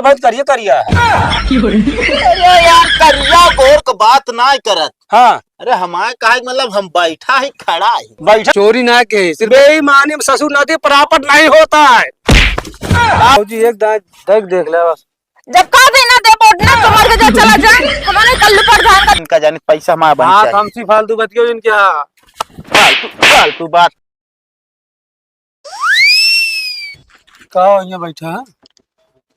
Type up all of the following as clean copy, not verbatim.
भाई करिए करिए। अरे यार करिया गोर को बात ना करत। हाँ अरे हमारे कहा मतलब हम बैठा ही खड़ा है। बैठा चोरी ना के सिर्फ बेईमानी में ससुर नदी प्रापट नहीं होता है। जी एक देख ले बस। जब कह देना दे बोटना कमर के दे चला जा हमारे कल्लू प्रधान का इनका जाने पैसा हमारा बन हाँ चाहिए। कमसी फालतू बतियो इनके। हाँ फालतू बात। कहो ये बैठा है।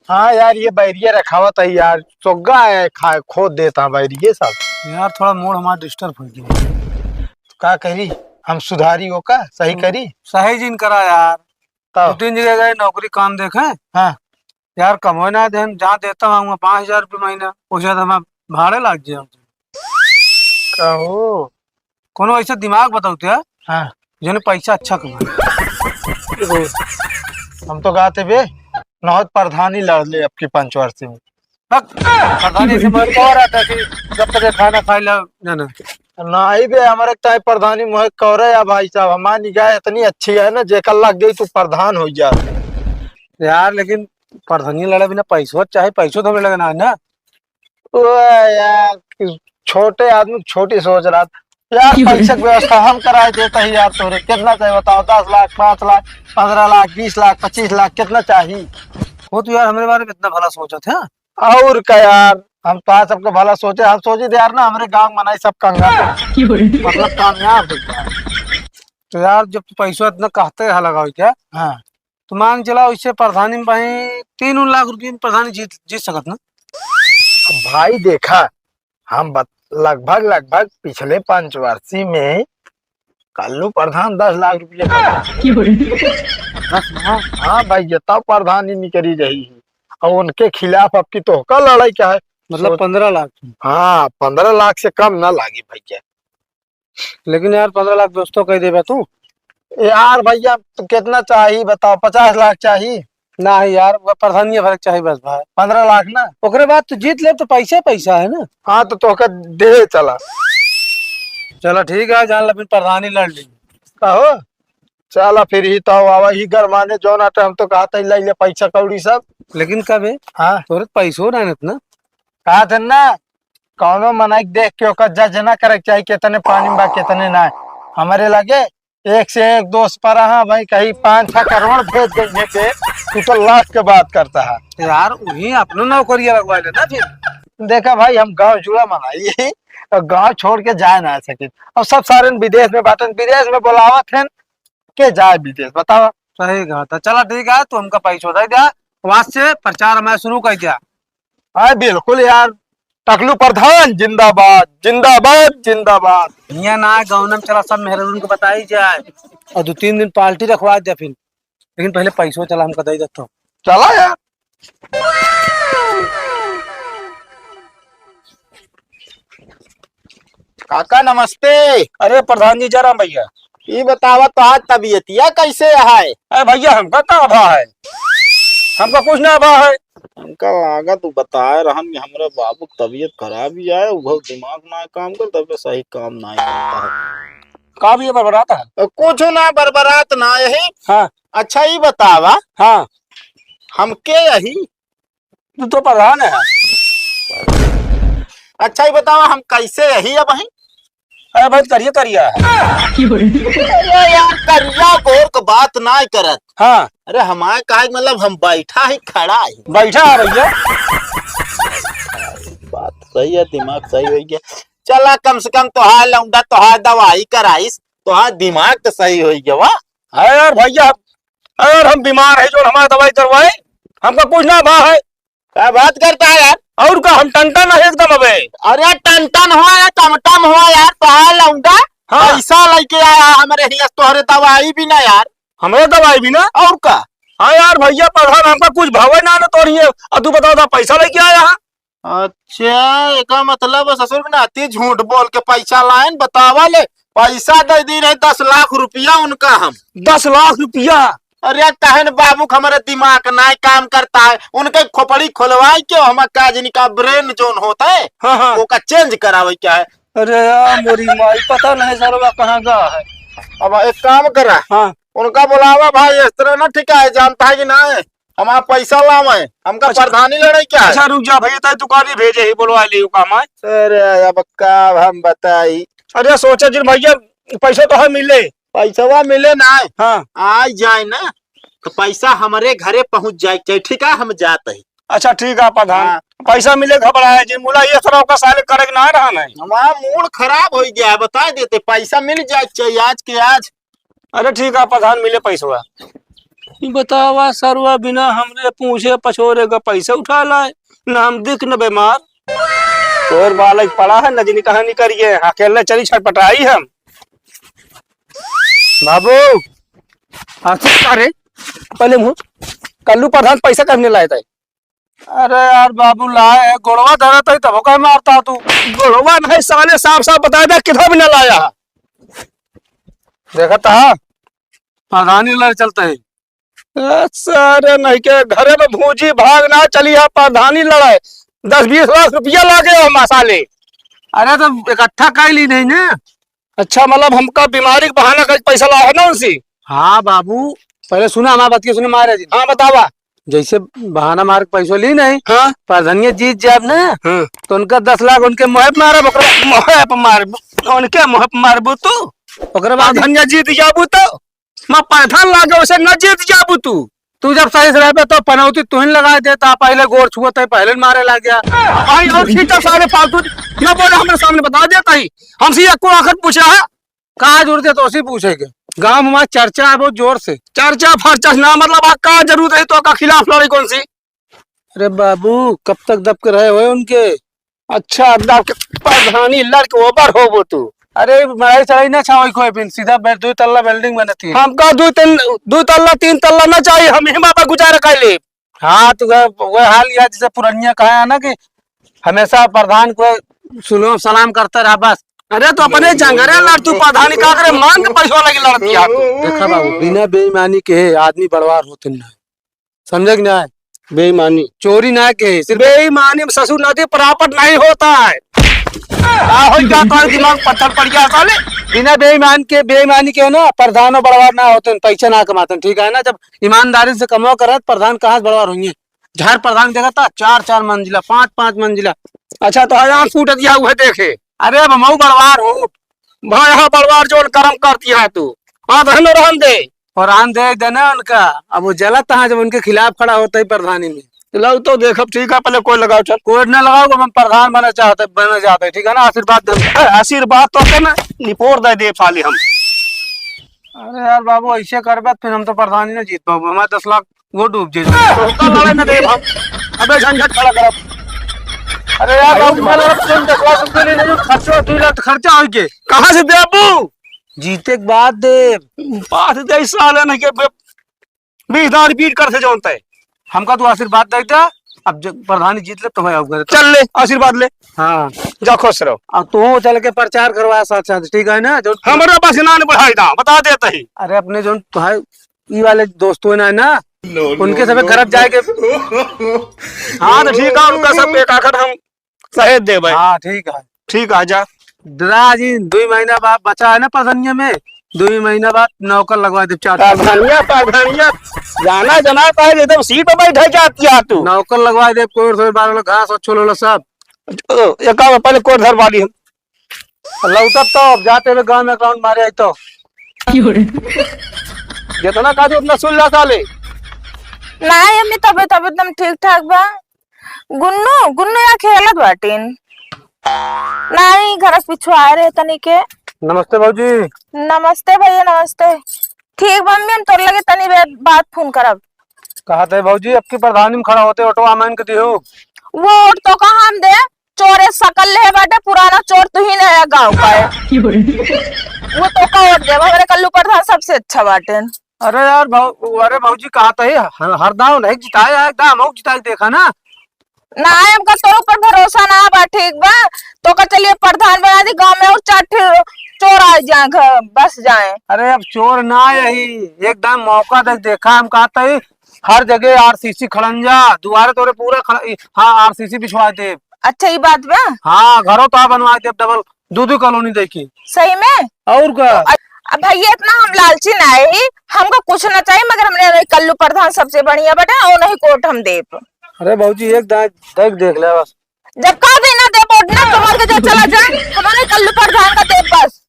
हाँ यार ये बैरिया रखा हुआ था यार, चोगा है खोद देता बैरिये सब। यार थोड़ा मूड हमारा डिस्टर्ब हो गया। का करी हम सुधारी हो का सही करी सही जिन करा यार। तो 2-3 जगह गए नौकरी काम देखे। हाँ यार कमो ना दे जहाँ देता हूँ 5,000 रुपये महीना उससे हमें भाड़े लग जाए। कहो कोनो ऐसा दिमाग बताओ क्या हाँ जिन्हें पैसा अच्छा कमाए। हम तो गाते बे नौत प्रधानी लड़ ले आपकी पंचवर्षी में। प्रधानी से मैं कह रहा था कि जब तक खाना खा लो ना नहीं बे हमारे ताई प्रधानी मोहे कह रहे या भाई साहब हमारी निगाह इतनी अच्छी है ना जेकर लग गई तू प्रधान हो जा। यार लेकिन प्रधानी लड़े बिना पैसों चाहे पैसों तो हमें लगना है ना। यार छोटे आदमी छोटी सोच रहा था यार। पैसे की व्यवस्था हम कराए देते ही यार। तोरे कितना चाहिए बताओ? 10 लाख 5 लाख 15 लाख 20 लाख 25 लाख कितना चाहिए? वो तो यार हमारे बारे में इतना भला सोचा था। और क्या यार हम तो आज सबको भला सोचे। हम सोचे थे यार ना हमारे गांव मनाई सब कंगाल मतलब कामयाब हो गया। तो यार जब पैसों इतना कहते रहा लगाओ क्या हाँ तो मांग चला इससे प्रधानी में भाई 3 लाख रुपये में प्रधानी जीत सकत ना। भाई देखा हम लगभग पिछले पंचवर्षी में कल्लू प्रधान 10 लाख रुपये हाँ भाई जितना प्रधान ही निकली रही है और उनके खिलाफ आपकी तो का लड़ाई क्या है मतलब 15 लाख। हाँ 15 लाख से कम ना लागी भैया। लेकिन यार 15 लाख दोस्तों कह देगा तू। यार भैया तो कितना चाहिए बताओ? 50 लाख चाहिए ना यार वो प्रधानी फर्क चाहिए बस भाई। 15 लाख ना ओकरे बाद तो जीत ले तो पैसा पैसा है ना। हाँ तो दे चला। चलो ठीक है जान ला फिर प्रधानी लड़ ली। कहो चला फिर ही तो आवा ही घर माने जो ना हम तो कहा था ले पैसा कौड़ी सब। लेकिन कब है हाँ तोरे पैसों ना इतना कहा था ना कौनो मनाई देख के ओकर जज ना करे चाहिए कितने पानी में बा कितने ना। हमारे लगे एक से एक दोस्त पर हाँ भाई कहीं 5-6 करोड़ भेज देंगे के तू तो लाख के बात करता है यार वही अपने नौकरिया लगवा लेना फिर। देखा भाई हम गांव जुड़ा मनाइए और गांव छोड़ के जा ना सके और सब सारे विदेश में बाटन विदेश में बोलावत है के जाए विदेश बताओ। सही कहा था। चला ठीक है तो हमका पैसा दे दिया वहां से प्रचार हमारा शुरू कर दिया। हाँ बिल्कुल यार टकलू प्रधान जिंदाबाद जिंदाबाद जिंदाबाद। यहाँ ना गाँव में चला सब मेहरून को बताई जाए और 2-3 दिन पार्टी रखवा दिया फिर। लेकिन पहले पैसों चला हमका दे देता हूँ। चला यार काका नमस्ते। अरे प्रधान जी जरा भैया ये बतावा तो आज तबीयतिया कैसे है? अरे भैया हमका क्या अभा है हमका कुछ ना अभा है। हमका लागत तू बताए रहन कि हमारे बाबू की तबीयत खराब ही है। वो दिमाग ना काम कर तब सही काम ना करता है। का भी बरबराता है। कुछ ना बरबरात ना यही। हाँ अच्छा ही बतावा हाँ हमके यही। तू तो प्रधान है। अच्छा ही बतावा हम कैसे यही अब वही। अरे भाई करिए करिए। अरे यार करिया गोर को बात ना करत। हाँ अरे हमारे कहा मतलब हम बैठा ही खड़ा है। बैठा है भैया। बात सही है दिमाग सही हो गया। चला कम से कम तोहार लौंडा तोहार दवाई कराइस तोहार दिमाग तो सही हो गया। वाह है यार भैया अगर हम बीमार है जो हमारा दवाई करवाए हमका कुछ ना अभा है। क्या बात करता है यार? और का हम टंटन है एकदम अबे। अरे टन हुआ या टमटम हुआ यार तोहार लौंडा। हाँ। पैसा लेके आया हमारे हिया तोहरे दवाई भी ना यार। हमारे दवाई भी ना। और का हाँ यार भैया प्रधान हमका कुछ भावे ना तो और तू बताओ था पैसा लेके आया है। अच्छा एक मतलब ससुर में नाती झूठ बोल के पैसा लाइन बतावा ले। पैसा दे दी रहे 10 लाख रुपया उनका हम। 10 लाख रुपया। अरे कहन बाबू हमारे दिमाग ना काम करता है। उनके खोपड़ी खोलवाई क्यों हम काजनी का ब्रेन जोन होता है हाँ हाँ। वो का चेंज करावे क्या है। अरे यार मोरी माई पता नहीं सर कहाँ गया है। अब एक काम करा हाँ उनका बुलावा भाई इस तरह ना ठीक है जानता है कि ना है। हमारा पैसा लावे हमका प्रधानी लड़ाई क्या है? अच्छा रुक जा भैया, ताई दुकानी भेजे ही बोलवा ली काम है। अरे अब का हम बताई, अरे सोचा जी भैया पैसा तो है मिले। पैसा मिले ना हाँ आ जाए ना तो पैसा हमारे घरे पहुंच जाए, ठीक है हम जाते हैं। अच्छा ठीक है प्रधान, हाँ। पैसा मिले घबराया जी, मुला ये तरह का साल करे ना रहा नहीं। हमारा मूड खराब हो गया है, बता देते पैसा मिल जाए चाहिए आज के आज। अरे ठीक है प्रधान, मिले पैसा। बतावा सरवा बिना हमरे पूछे पछोरे का पैसा उठा लाए, न हम दिख न बीमार और बालक पड़ा है नजनी कहानी करिए, अकेले चली छटपटाई हम। बाबू अरे पहले मुँह कल्लू प्रधान पैसा करने लाए थे। अरे यार बाबू लाए गोड़वा धरा था तब का मारता तू। गोड़वा नहीं साले, साफ साफ बता दे किधर भी न लाया। देखा था प्रधानी लड़ चलते हैं। सारे नहीं के घरे में भूजी भाग ना चली है, प्रधानी लड़ाई 10-20 लाख रुपया लागे हो मसाले। अरे तो इकट्ठा कर ली नहीं ना। अच्छा मतलब हमका बीमारी का बहाना कर पैसा लाया है ना उनसे। हाँ बाबू पहले सुना हमारा बात सुने मारे जी। हाँ बतावा। जैसे बहाना मार के पैसों ली नहीं, हाँ प्रधानिया जीत जाए ना हाँ तो उनका 10 लाख उनके मुहब मारा, मोहप मार उनके मोहप मारबू तू, ओकरे बाद धनिया जीत जाबू तो मैं पैसा लागे उसे न जीत जाबू तू जब सही से रह पे तो पनौती तू ही लगा देता, पहले गोर छुआ था पहले मारे लग गया। भाई और सीटा सारे फालतू न बोले हमारे सामने बता देता ही, हमसे एक को आखिर पूछा है कहा जरूरत है तो उसी पूछेगा। गांव में हमारा चर्चा है बहुत जोर से। चर्चा फर्चा ना मतलब का जरूरत है तो का खिलाफ लड़ाई कौन सी। अरे बाबू कब तक दब के रहे हुए उनके। अच्छा दब के प्रधानी लड़के ओवर हो वो तू। अरे मैं चढ़ाई ना छाओ कोई बिन सीधा 2 तल्ला बिल्डिंग बनती है। हमका 2 तल्ला 3 तल्ला ना चाहिए, हम हिमा पर गुजारा कर ले। हाँ तो वो हाल या जैसे पुरनिया कहा है ना कि हमेशा प्रधान को सुनो सलाम करता रहा बस। अरे तो अपने जंगरे लड़ तू प्रधानी का करे मांग पैसा लगे लड़ती है। देखा बाबू बिना बेईमानी के आदमी बड़वार होते ना, समझे कि ना। बेईमानी चोरी ना के सिर्फ बेईमानी में ससुर नदी प्राप्त नहीं होता है। हो जाता है दिमाग पत्थर पड़ गया साले। बिना बेईमानी के ना प्रधान और बड़वार ना होते, पैसा ना कमाते, ठीक है ना। जब ईमानदारी से कमाओ करे प्रधान कहाँ से बड़वार होंगे। झार प्रधान देखा था 4-4 मंजिला 5-5 मंजिला। अच्छा तो यहाँ फूट दिया हुआ देखे। अरे अब मऊ बड़वार हो भाई यहाँ बड़वार जो कर्म करती है तू, हाँ रहने रहन दे और आन दे देना उनका। अब वो जलत है जब उनके खिलाफ खड़ा होता है प्रधानी में। लग तो देख ठीक है, पहले कोई लगाओ चल। कोई न लगाओ हम प्रधान बनना चाहते ठीक है ना। आशीर्वाद दे, आशीर्वाद तो करना निपोर दे साले हम। अरे यार बाबू ऐसे कर फिर हम तो प्रधान ही ना जीत पाओ, हमारे 10 लाख वो डूब जाए। अबे झंझट खड़ा कर। अरे यार बाबू 10 लाख रुपये ले लो, खर्चा 2 लाख खर्चा हो गए। कहाँ से देबू? जीते के बाद दे बात दे साले नहीं के 20,000 रिपीट कर से जानता है। हमका तो आशीर्वाद देता। अब जब प्रधानी जीत ले तो मैं चल ले आशीर्वाद ले। हाँ जा खुश रहो। अब तू चल के प्रचार करवाया साथ साथ, ठीक है ना। जो हमारे पास ना बढ़ाई था बता देता ही। अरे अपने जो भाई ये वाले दोस्तों है ना उनके सब गरज जाएंगे। हाँ तो ठीक है, उनका सब एक आखिर हम सहेज दे भाई। हाँ ठीक है ठीक है जा। डरा जी 2 महीना बाद बचा है ना प्रधानिया में, 2 महीना बाद नौकर लगवा दे। प्रधानिया जाना जना पाए एकदम सीट पे बैठे जाती है तू। नौकर लगवा दे, कोई 12 लोग घास और छोलो सब एक पहले कोट घर वाली हम लौटब तो जाते हुए गांव में अकाउंट मारे आई तो जितना काजू उतना सुन ला साले। नहीं अम्मी तबियत एकदम ठीक ठाक बा। गुन्नू यहाँ खेलत बाटीन। नहीं घर से पीछू आ रहे तनी के। नमस्ते भाजी। नमस्ते भैया नमस्ते। ठीक मम्मी हम तोर लगे तनी बात फोन करब। कहा थे भाजी अब की प्रधानी में खड़ा होते ऑटो आमान के दियो। वो वोट तो कहाँ हम दे, चोरे सकल ले बाटे, पुराना चोर तू ही नहीं गाँव का है। वो तो का वोट दे, हमारे कल्लू प्रधान सबसे अच्छा बाटे। अरे यार अरे भाजी कहा था हर दाव नहीं जिताया, एकदम मऊ जिता देखा ना। ना हमका तोर ऊपर भरोसा ना बा, ठीक बा तो का चलिए प्रधान बना दी गांव में और 4 चोर आ जाए घर बस जाए। अरे अब चोर ना यही एकदम मौका देखा हम कहते ही हर जगह आरसीसी खड़ंजा दुआरे तोरे पूरा हाँ आरसीसी बिछवा दे। अच्छा ये बात बा। हाँ घरों तो बनवा दे डबल 2 कॉलोनी देखी सही में। और का अब भैया इतना हम लालची ना है ही, हमको कुछ ना चाहिए मगर हमने कल्लू प्रधान सबसे बढ़िया बेटा और नहीं कोट हम दे। अरे बाबूजी एक देख ले बस। जब का देना दे बोटना कमर के जो चला जाए हमारे कल्लू प्रधान का दे बस।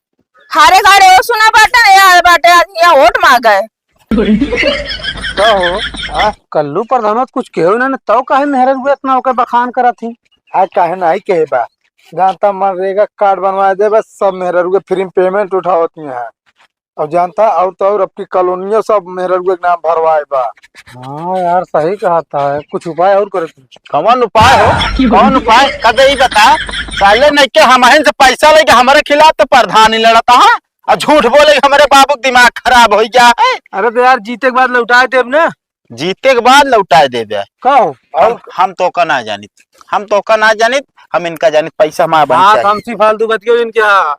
हारे गाड़े वो सुना बाटा यार बाटे आज यहाँ वोट मांगा है। क्या हो कल्लू प्रधान कुछ कहो ना तो काहे मेहरत हुए इतना होकर बखान करा थी। आज काहे नहीं कहे बा, जानता मनरेगा कार्ड बनवा दे बस, सब मेहररू के फ्री पेमेंट उठावती है। अब जानता और तो और अपनी कॉलोनियों सब मेहररू के नाम भरवाए बा। हाँ यार सही कहा था, कुछ उपाय और करे तुम। कौन उपाय हो, कौन उपाय कदे ही बता। साले नहीं के हमारे से पैसा लेके हमारे खिलाफ तो प्रधान ही लड़ता है और झूठ बोले हमारे बाबू का दिमाग खराब हो गया है। अरे तो यार जीते के बाद लौटाए देब ना। जीते के बाद लौटाए देबे। कहो और हम तो का ना जानित, हम तो का ना जानित, हम इनका जानित पैसा हमारा बन हाँ चाहिए। कमसी फालतू बतियो इनके। हाँ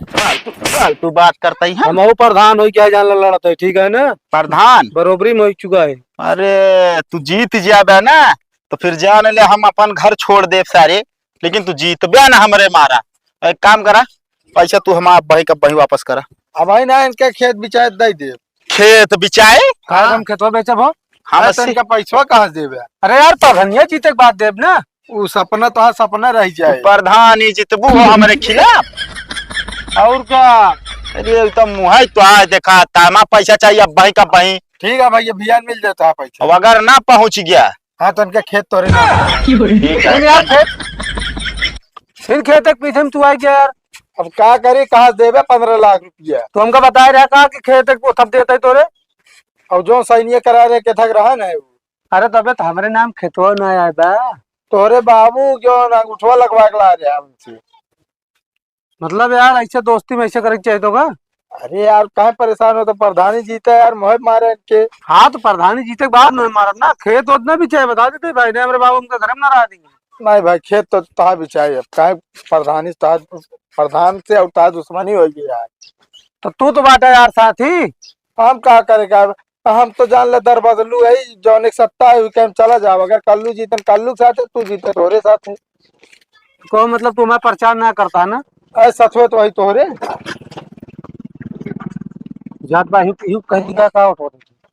फालतू बात करता ही है। हम प्रधान हो क्या जान लड़ता है, ठीक है ना। प्रधान बरोबरी में हो चुका है। अरे तू जीत जाबे ना तो फिर जान ले हम अपन घर छोड़ दे सारे, लेकिन तू जीतबे ना हमरे मारा। एक काम करा, पैसा तू हमारा बही का बही वापस करा। अब आई ना इनके खेत बिचाए दे दे। खेत बिचाए कहा हम खेतवा बेचब हो। हम तो इनका पैसा कहाँ से देबे। अरे यार प्रधानिया जीते के बाद देब ना। वो सपना तो सपना रह जाए। प्रधान ही जितबू हो हमारे खिलाफ। और क्या। अरे तो मुँह तो आज देखा तामा पैसा चाहिए अब बही का बही। ठीक है भैया, बियान मिल जाता है पैसा। अब अगर ना पहुंच गया हाँ तो इनका खेत तोड़े ना। ठीक है। यार फिर खेत तक पीछे में तू आई गया यार। अब क्या करे, कहाँ से देबे 15 लाख रुपया। तो हमका बताया रहा कहा कि खेत तक वो थप देता है तोरे। और जो सैनिक करा रहे के थक रहा ना वो। अरे तबे तो हमारे नाम खेतवा ना आया बा। तोरे बाबू क्यों ना उठवा लगवा के ला रहे हमसे। मतलब यार ऐसे दोस्ती में ऐसे करे चाहिए तो का। अरे यार कहाँ परेशान हो, तो प्रधानी जीता है यार, मोह मारे इनके। हाँ तो प्रधानी जीते के बाद नहीं मारत ना, खेत उतना भी चाहिए बता देते भाई ने हमारे बाबू उनका घर में ना रहा देंगे। नहीं भाई खेत तो तहा भी चाहिए, कहे प्रधानी प्रधान से और तहा दुश्मनी हो गई यार। तो तू तो बाटा यार साथी। हम क्या करेगा, हम तो जान ले दर बदलू है जौन एक सत्ता है हम चला जाओ। अगर कल्लू जीतन कल्लू के साथ है, तू जीते तोरे साथ है। को मतलब तुम्हें प्रचार ना करता ना। ऐसा सचवे तो वही तोरे। जात बा यू कहीं का उठो।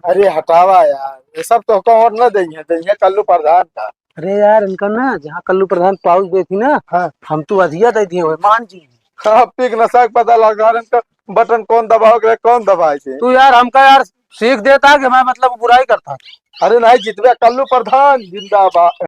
अरे हटावा यार, ये सब तो और न देंगे देंगे कल्लू प्रधान का। अरे यार इनका ना जहाँ कल्लू प्रधान पाउच गई थी ना, हाँ हम तो अधिया दे दिए हुए मान जी। हाँ पिक नशा पता लगा इनका बटन कौन दबाओगे कौन दबाए थे। तू यार हमका यार सीख देता कि मैं मतलब बुराई करता। अरे नहीं जितवे कल्लू प्रधान जिंदाबाद।